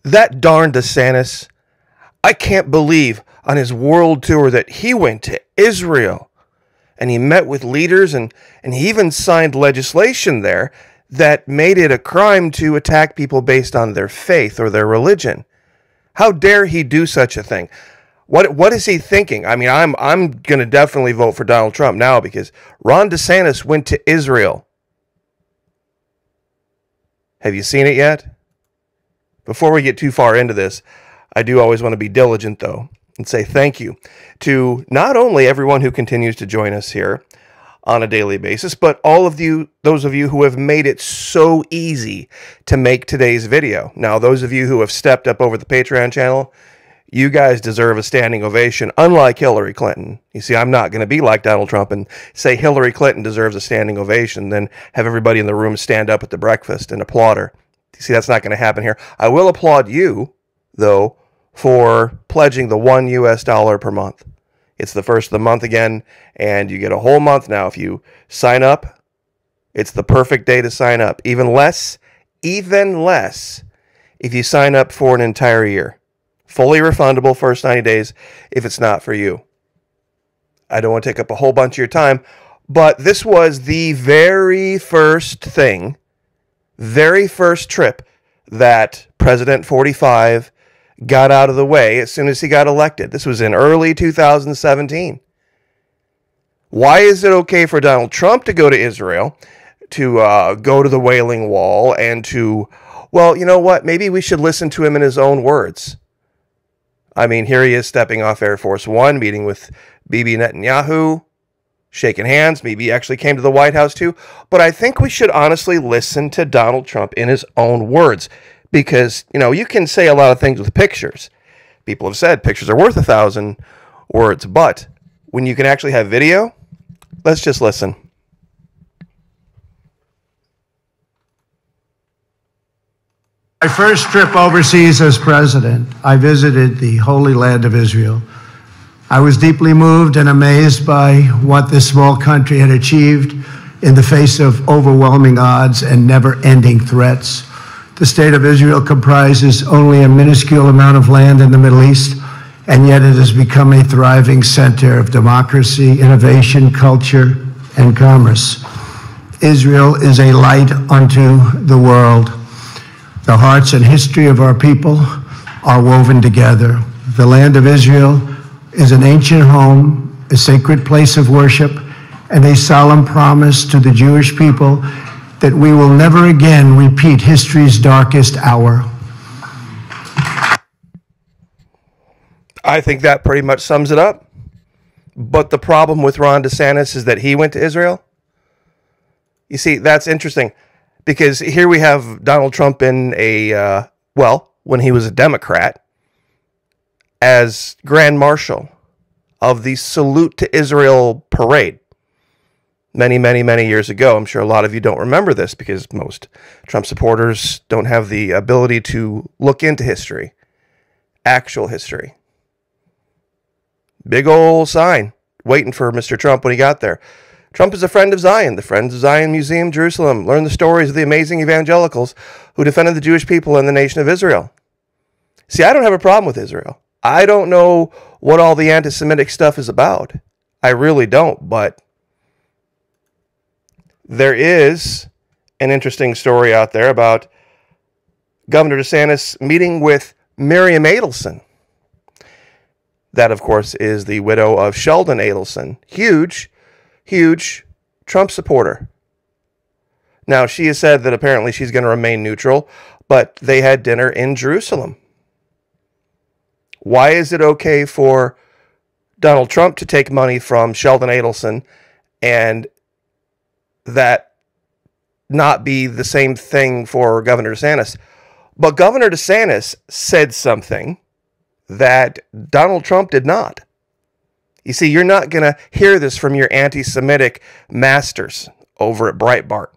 That darn DeSantis, I can't believe on his world tour that he went to Israel and he met with leaders and he even signed legislation there that made it a crime to attack people based on their faith or their religion. How dare he do such a thing? What is he thinking? I mean, I'm going to definitely vote for Donald Trump now because Ron DeSantis went to Israel. Have you seen it yet? Before we get too far into this, I do always want to be diligent, though, and say thank you to not only everyone who continues to join us here on a daily basis, but all of you, those of you who have made it so easy to make today's video. Now, those of you who have stepped up over the Patreon channel, you guys deserve a standing ovation, unlike Hillary Clinton. You see, I'm not going to be like Donald Trump and say Hillary Clinton deserves a standing ovation, then have everybody in the room stand up at the breakfast and applaud her. You see, that's not going to happen here. I will applaud you, though, for pledging the $1 US per month. It's the first of the month again, and you get a whole month now. If you sign up, it's the perfect day to sign up. Even less if you sign up for an entire year. Fully refundable first 90 days if it's not for you. I don't want to take up a whole bunch of your time, but this was the very first thing, very first trip that President 45 got out of the way as soon as he got elected. This was in early 2017. Why is it okay for Donald Trump to go to Israel, to go to the Wailing Wall, and to, well, you know what? Maybe we should listen to him in his own words. I mean, here he is stepping off Air Force One, meeting with Bibi Netanyahu, shaking hands. Maybe he actually came to the White House too. But I think we should honestly listen to Donald Trump in his own words. Because, you know, you can say a lot of things with pictures. People have said pictures are worth 1,000 words. But when you can actually have video, let's just listen. My first trip overseas as president, I visited the Holy Land of Israel. I was deeply moved and amazed by what this small country had achieved in the face of overwhelming odds and never-ending threats. The state of Israel comprises only a minuscule amount of land in the Middle East, and yet it has become a thriving center of democracy, innovation, culture, and commerce. Israel is a light unto the world. The hearts and history of our people are woven together. The land of Israel is an ancient home, a sacred place of worship, and a solemn promise to the Jewish people that we will never again repeat history's darkest hour. I think that pretty much sums it up. But the problem with Ron DeSantis is that he went to Israel. You see, that's interesting. Because here we have Donald Trump in a, when he was a Democrat, as Grand Marshal of the Salute to Israel parade. Many, many, many years ago. I'm sure a lot of you don't remember this because most Trump supporters don't have the ability to look into history. Actual history. Big old sign waiting for Mr. Trump when he got there. Trump is a friend of Zion, the Friends of Zion Museum, Jerusalem. Learn the stories of the amazing evangelicals who defended the Jewish people and the nation of Israel. See, I don't have a problem with Israel. I don't know what all the anti-Semitic stuff is about. I really don't, but there is an interesting story out there about Governor DeSantis meeting with Miriam Adelson. That, of course, is the widow of Sheldon Adelson. Huge Trump supporter. Now, she has said that apparently she's going to remain neutral, but they had dinner in Jerusalem. Why is it okay for Donald Trump to take money from Sheldon Adelson and that not be the same thing for Governor DeSantis? But Governor DeSantis said something that Donald Trump did not. You see, you're not going to hear this from your anti-Semitic masters over at Breitbart.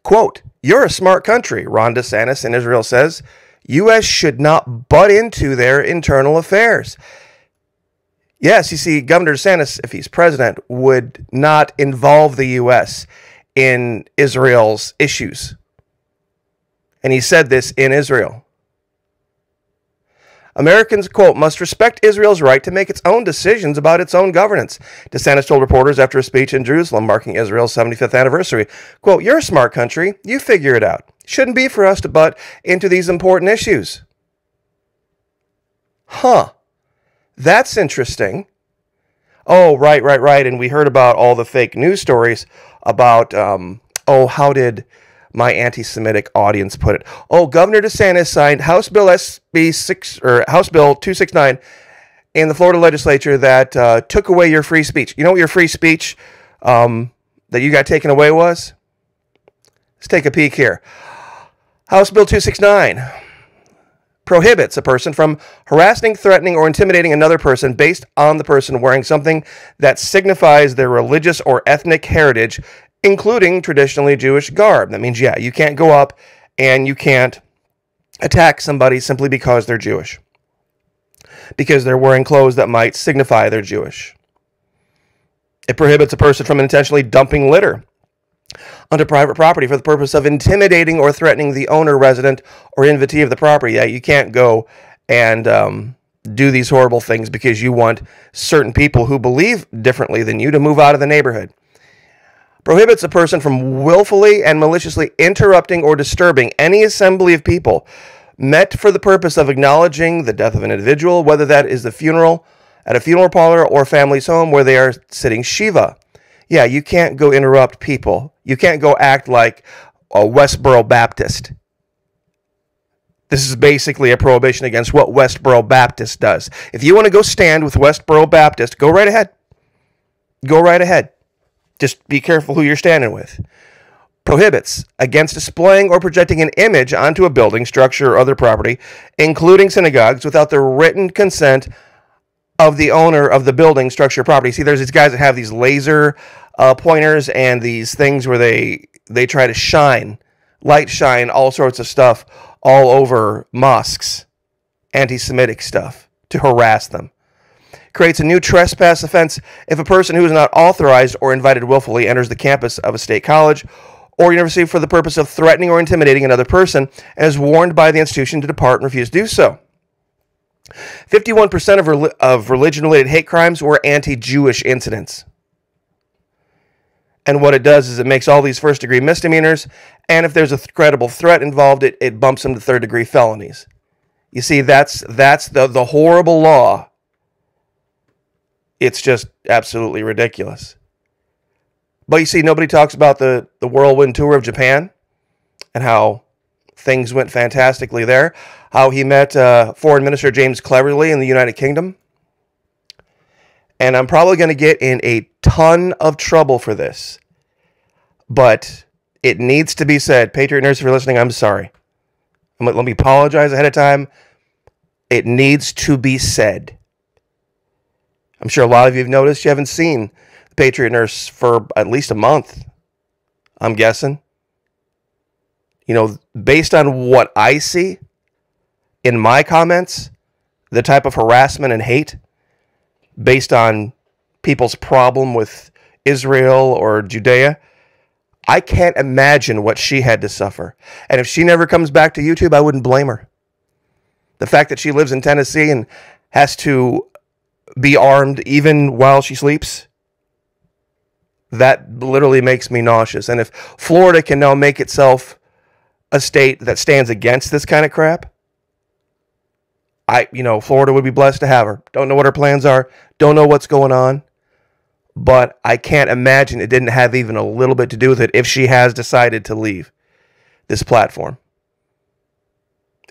Quote, "You're a smart country," Ron DeSantis in Israel says. U.S. should not butt into their internal affairs. Yes, you see, Governor DeSantis, if he's president, would not involve the U.S. in Israel's issues. And he said this in Israel. Americans, quote, must respect Israel's right to make its own decisions about its own governance, DeSantis told reporters after a speech in Jerusalem marking Israel's 75th anniversary. Quote, you're a smart country. You figure it out. Shouldn't be for us to butt into these important issues. Huh. That's interesting. Oh, right. And we heard about all the fake news stories about, how did my anti-Semitic audience put it? Oh, Governor DeSantis signed House Bill House Bill 269 in the Florida legislature that took away your free speech. You know what your free speech that you got taken away was? Let's take a peek here. House Bill 269 prohibits a person from harassing, threatening, or intimidating another person based on the person wearing something that signifies their religious or ethnic heritage, including traditionally Jewish garb. That means, you can't go up and you can't attack somebody simply because they're Jewish, because they're wearing clothes that might signify they're Jewish. It prohibits a person from intentionally dumping litter onto private property for the purpose of intimidating or threatening the owner, resident, or invitee of the property. You can't go and do these horrible things because you want certain people who believe differently than you to move out of the neighborhood. Prohibits a person from willfully and maliciously interrupting or disturbing any assembly of people met for the purpose of acknowledging the death of an individual, whether that is the funeral at a funeral parlor or family's home where they are sitting Shiva. You can't go interrupt people. You can't go act like a Westboro Baptist. This is basically a prohibition against what Westboro Baptist does. If you want to go stand with Westboro Baptist, go right ahead. Go right ahead. Just be careful who you're standing with. Prohibits against displaying or projecting an image onto a building, structure, or other property, including synagogues, without the written consent of the owner of the building, structure, property. See, there's these guys that have these laser pointers and these things where they try to light shine all sorts of stuff all over mosques, anti-Semitic stuff, to harass them. Creates a new trespass offense if a person who is not authorized or invited willfully enters the campus of a state college or university for the purpose of threatening or intimidating another person and is warned by the institution to depart and refuse to do so. 51% of religion-related hate crimes were anti-Jewish incidents. And what it does is it makes all these first-degree misdemeanors, and if there's a credible threat involved, it bumps them to third-degree felonies. You see, that's the horrible law. It's just absolutely ridiculous. But you see, nobody talks about the whirlwind tour of Japan and how things went fantastically there. How he met Foreign Minister James Cleverly in the United Kingdom. And I'm probably going to get in a ton of trouble for this. But it needs to be said. Patriot Nurse, if you're listening, I'm sorry. Let me apologize ahead of time. It needs to be said. I'm sure a lot of you have noticed you haven't seen the Patriot Nurse for at least a month, I'm guessing. Based on what I see in my comments, the type of harassment and hate based on people's problem with Israel or Judea, I can't imagine what she had to suffer. And if she never comes back to YouTube, I wouldn't blame her. The fact that she lives in Tennessee and has to be armed even while she sleeps, that literally makes me nauseous. And if Florida can now make itself a state that stands against this kind of crap, Florida would be blessed to have her. Don't know what her plans are. Don't know what's going on. But I can't imagine it didn't have even a little bit to do with it if she has decided to leave this platform.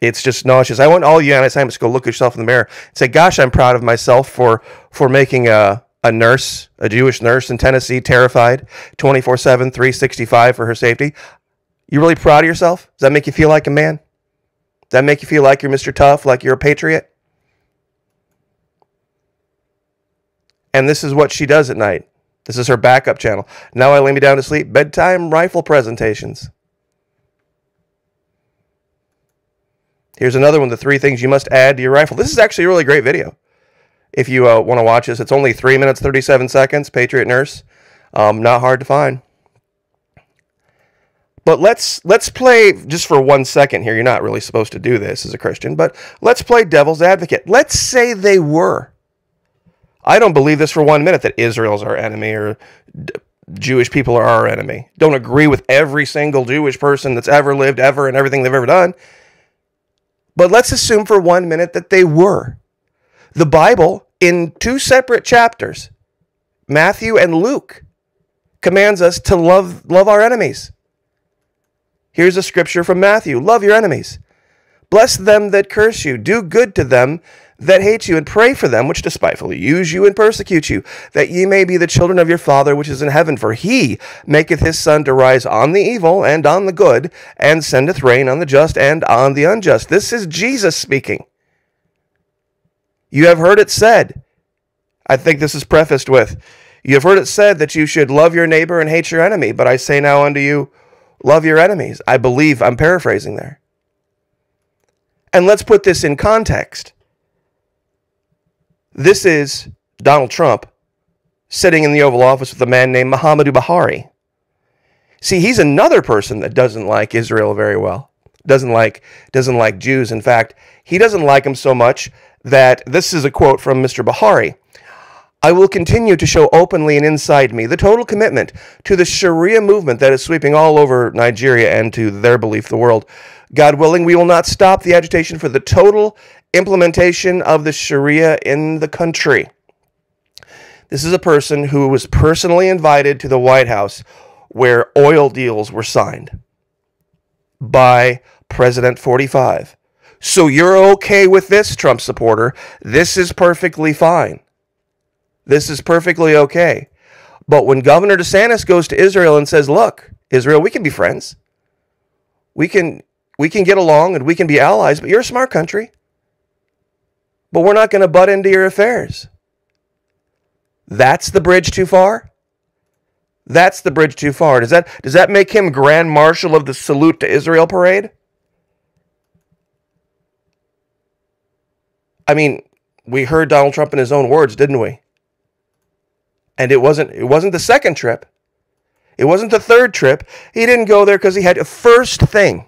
It's just nauseous. I want all you anti-Semites to go look yourself in the mirror and say, gosh, I'm proud of myself for making a nurse, a Jewish nurse in Tennessee, terrified 24/7, 365 for her safety. You really proud of yourself? Does that make you feel like a man? Does that make you feel like you're Mr. Tough, like you're a patriot? And this is what she does at night. This is her backup channel. Now I lay me down to sleep. Bedtime rifle presentations. Here's another one, the 3 things you must add to your rifle. This is actually a really great video. If you want to watch this, it's only 3 minutes, 37 seconds. Patriot Nurse. Not hard to find. But let's play, just for 1 second here, you're not really supposed to do this as a Christian, but let's play devil's advocate. Let's say they were. I don't believe this for 1 minute, that Israel's our enemy or Jewish people are our enemy. Don't agree with every single Jewish person that's ever lived, ever, and everything they've ever done. But let's assume for 1 minute that they were. The Bible, in 2 separate chapters, Matthew and Luke, commands us to love our enemies. Here's a scripture from Matthew. Love your enemies. Bless them that curse you. Do good to them that hate you, and pray for them which despitefully use you and persecute you, that ye may be the children of your Father which is in heaven. For he maketh his sun to rise on the evil and on the good, and sendeth rain on the just and on the unjust. This is Jesus speaking. You have heard it said, I think this is prefaced with, you have heard it said that you should love your neighbor and hate your enemy, but I say now unto you, love your enemies. I believe I'm paraphrasing there. And let's put this in context. This is Donald Trump sitting in the Oval Office with a man named Muhammadu Buhari. See, he's another person that doesn't like Israel very well. Doesn't like Jews. In fact, he doesn't like them so much that, this is a quote from Mr. Buhari, I will continue to show openly and inside me the total commitment to the Sharia movement that is sweeping all over Nigeria and, to their belief, the world. God willing, we will not stop the agitation for the total implementation of the Sharia in the country. This is a person who was personally invited to the White House where oil deals were signed by President 45. So you're okay with this, Trump supporter. This is perfectly fine. This is perfectly okay. But when Governor DeSantis goes to Israel and says, look, Israel, we can be friends. We can get along and we can be allies, but you're a smart country. But we're not going to butt into your affairs. That's the bridge too far? That's the bridge too far. Does that make him Grand Marshal of the Salute to Israel parade? I mean, we heard Donald Trump in his own words, didn't we? And it wasn't the second trip. It wasn't the third trip. He didn't go there because he had a first thing,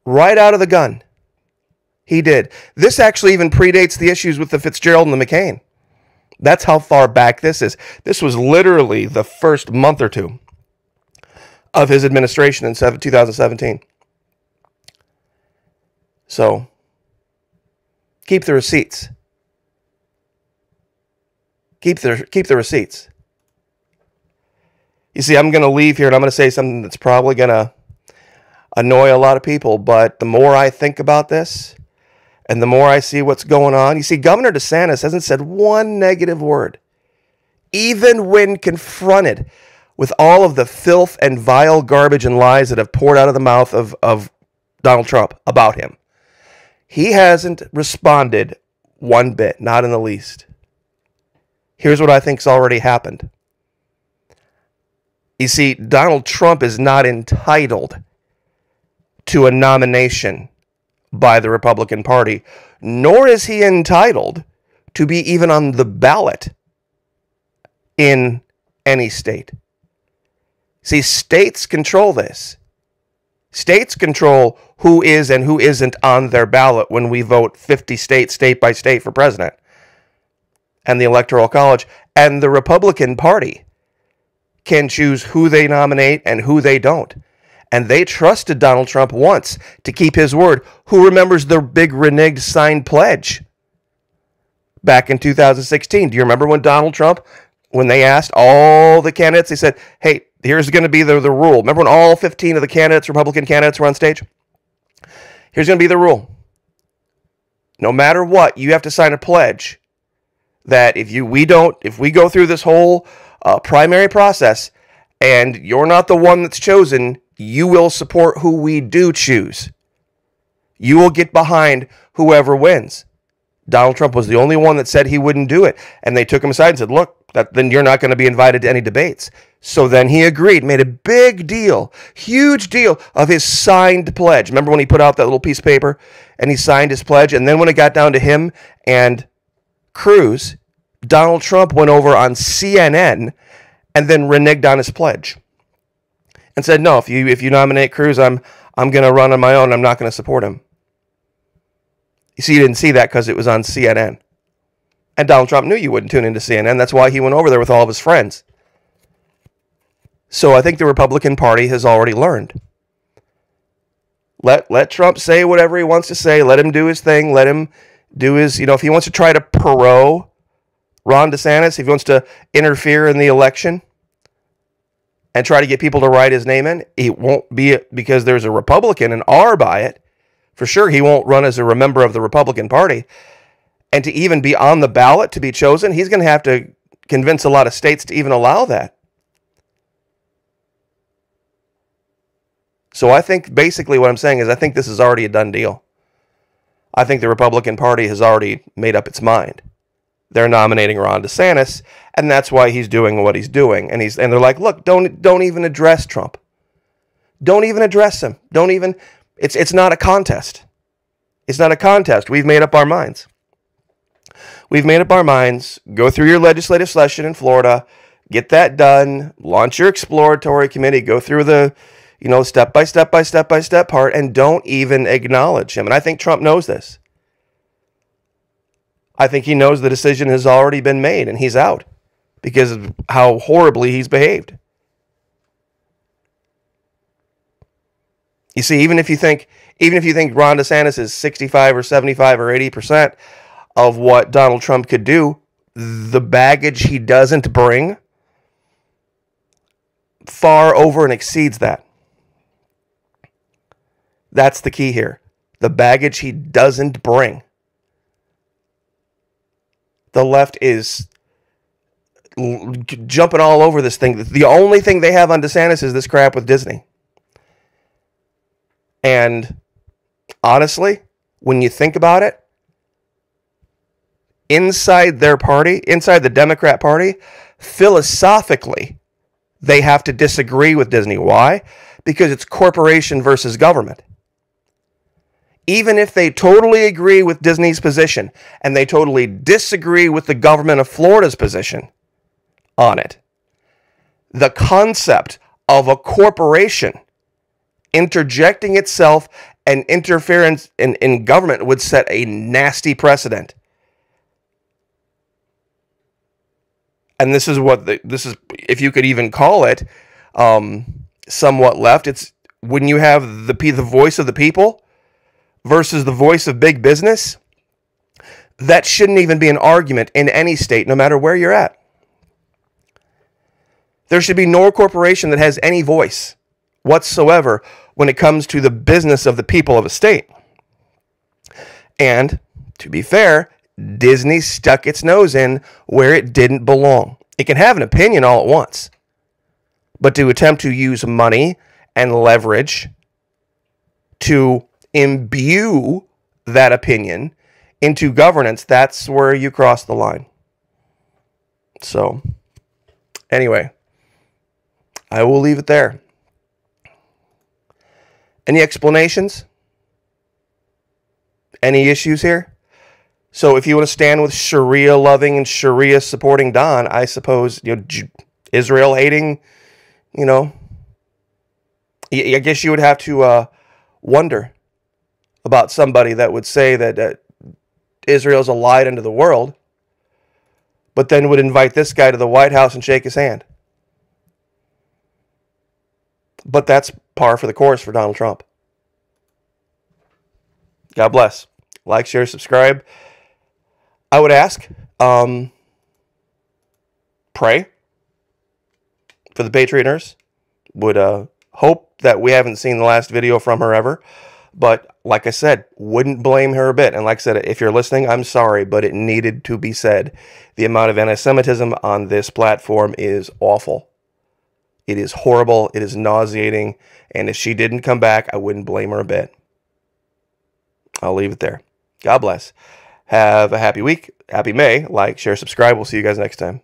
right out of the gun. He did. This actually even predates the issues with the Fitzgerald and the McCain. That's how far back this is. This was literally the first month or two of his administration in 2017. So, keep the receipts. Keep the receipts. You see, I'm going to leave here and I'm going to say something that's probably going to annoy a lot of people, but the more I think about this and the more I see what's going on, you see, Governor DeSantis hasn't said one negative word, even when confronted with all of the filth and vile garbage and lies that have poured out of the mouth of Donald Trump about him. He hasn't responded one bit, not in the least. Here's what I think's already happened. You see, Donald Trump is not entitled to a nomination by the Republican Party, nor is he entitled to be even on the ballot in any state. See, states control this. States control who is and who isn't on their ballot when we vote 50 states, state by state, for president and the Electoral College. And the Republican Party can choose who they nominate and who they don't. And they trusted Donald Trump once to keep his word. Who remembers the big reneged signed pledge back in 2016? Do you remember when Donald Trump, when they asked all the candidates, they said, hey, here's going to be the rule. Remember when all 15 of the candidates, Republican candidates, were on stage? Here's going to be the rule. No matter what, you have to sign a pledge that if we go through this whole primary process and you're not the one that's chosen, you will support who we do choose. You will get behind whoever wins. Donald Trump was the only one that said he wouldn't do it. And they took him aside and said, look, then you're not going to be invited to any debates. So then he agreed, made a big deal, huge deal of his signed pledge. Remember when he put out that little piece of paper and he signed his pledge? And then when it got down to him and Cruz, Donald Trump went over on CNN and then reneged on his pledge. and said, no, if you nominate Cruz, I'm going to run on my own. I'm not going to support him. You see, you didn't see that because it was on CNN. And Donald Trump knew you wouldn't tune into CNN. That's why he went over there with all of his friends. So I think the Republican Party has already learned. Let Trump say whatever he wants to say. Let him do his thing. Let him do his, if he wants to try to Perot Ron DeSantis, if he wants to interfere in the election and try to get people to write his name in, it won't be because there's a Republican, an R by it. For sure, he won't run as a member of the Republican Party. And to even be on the ballot to be chosen, he's going to have to convince a lot of states to even allow that. So I think basically what I'm saying is I think this is already a done deal. I think the Republican Party has already made up its mind. They're nominating Ron DeSantis, and that's why he's doing what he's doing. And they're like, look, don't even address Trump. Don't even address him. It's not a contest. It's not a contest. We've made up our minds. We've made up our minds. Go through your legislative session in Florida, get that done, launch your exploratory committee, go through the step by step part, and don't even acknowledge him. And I think Trump knows this. I think he knows the decision has already been made and he's out because of how horribly he's behaved. You see, even if you think Ron DeSantis is 65 or 75 or 80% of what Donald Trump could do, the baggage he doesn't bring far over and exceeds that. That's the key here. The baggage he doesn't bring. The left is jumping all over this thing. The only thing they have on DeSantis is this crap with Disney. And honestly, when you think about it, inside their party, inside the Democrat Party, philosophically, they have to disagree with Disney. Why? Because it's corporation versus government. Even if they totally agree with Disney's position and they totally disagree with the government of Florida's position on it, the concept of a corporation interjecting itself and interference in government would set a nasty precedent. And this is if you could even call it somewhat left, it's when you have the voice of the people versus the voice of big business, that shouldn't even be an argument in any state, no matter where you're at. There should be no corporation that has any voice whatsoever when it comes to the business of the people of a state. And, to be fair, Disney stuck its nose in where it didn't belong. It can have an opinion all at once, but to attempt to use money and leverage to imbue that opinion into governance, that's where you cross the line. So, anyway, I will leave it there. Any explanations? Any issues here? So if you want to stand with Sharia-loving and Sharia-supporting Don, I suppose, Israel-hating, I guess you would have to wonder about somebody that would say that Israel's a light unto the world, but then would invite this guy to the White House and shake his hand. But that's par for the course for Donald Trump. God bless. Like, share, subscribe. I would ask, pray for the Patriot nurse. Would hope that we haven't seen the last video from her ever. But like I said, wouldn't blame her a bit. And like I said, if you're listening, I'm sorry, but it needed to be said. The amount of anti-Semitism on this platform is awful. It is horrible. It is nauseating. And if she didn't come back, I wouldn't blame her a bit. I'll leave it there. God bless. Have a happy week. Happy May. Like, share, subscribe. We'll see you guys next time.